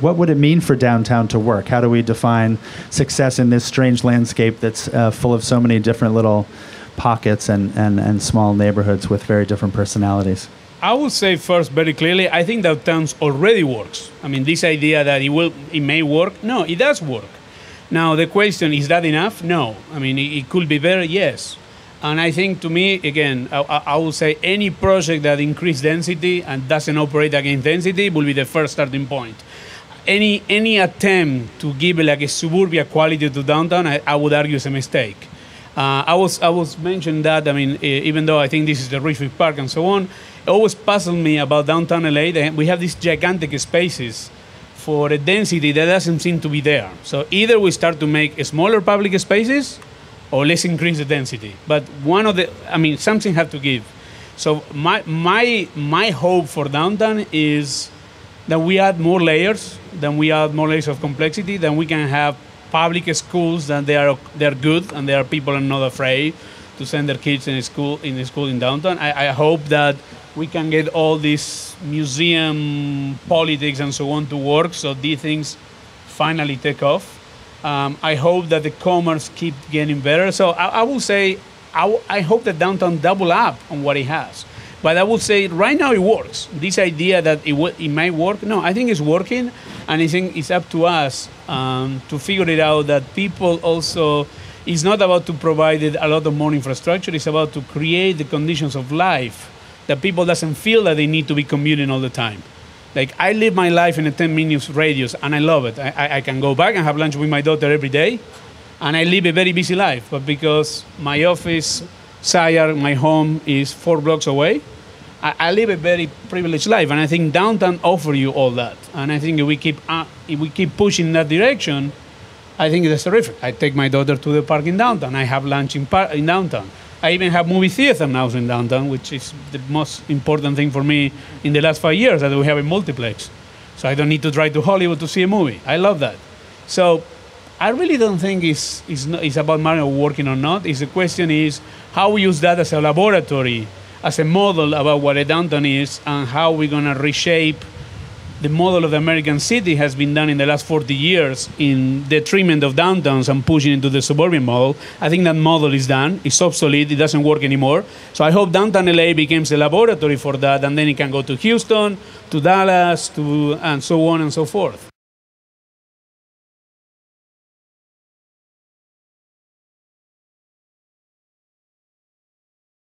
what would it mean for downtown to work? How do we define success in this strange landscape that's full of so many different little pockets and small neighborhoods with very different personalities? I would say first very clearly, I think downtown already works. I mean, this idea that it may work, no, it does work. Now the question, is that enough? No. I mean, it could be better, yes. And I think, to me, again, I would say any project that increases density and doesn't operate against density will be the first starting point. Any attempt to give like a suburbia quality to downtown, I would argue is a mistake. I was mentioning that, I mean, even though I think this is the Ridgefield Park and so on, it always puzzled me about downtown LA. We have these gigantic spaces for a density that doesn't seem to be there. So either we start to make smaller public spaces or let's increase the density. But something have to give. So my hope for downtown is that we add more layers, of complexity, then we can have public schools that they're good and people are not afraid to send their kids in school in downtown. I hope that we can get all this museum politics and so on to work, so these things finally take off. I hope that the commerce keep getting better. So I will say, I hope that downtown double up on what it has. But I would say right now it works. This idea that it might work, no, I think it's working, and I think it's up to us to figure it out that people also, it's not about to provide a lot of more infrastructure, it's about to create the conditions of life that people doesn't feel that they need to be commuting all the time. Like, I live my life in a 10 minutes radius, and I love it. I can go back and have lunch with my daughter every day, and I live a very busy life. But because my office, Sci-ARC, my home is 4 blocks away, I live a very privileged life, and I think downtown offers you all that. And I think if we keep pushing in that direction, I think it's terrific. I take my daughter to the park in downtown. I have lunch in downtown. I even have movie theater now in downtown, which is the most important thing for me in the last 5 years, that we have a multiplex. So I don't need to drive to Hollywood to see a movie. I love that. So I really don't think it's about Mario working or not. The question is how we use that as a laboratory, as a model about what a downtown is, and how we're going to reshape the model of the American city has been done in the last 40 years in detriment of downtowns and pushing into the suburban model. I think that model is done. It's obsolete. It doesn't work anymore. So I hope downtown LA becomes a laboratory for that, and then it can go to Houston, to Dallas, and so on and so forth.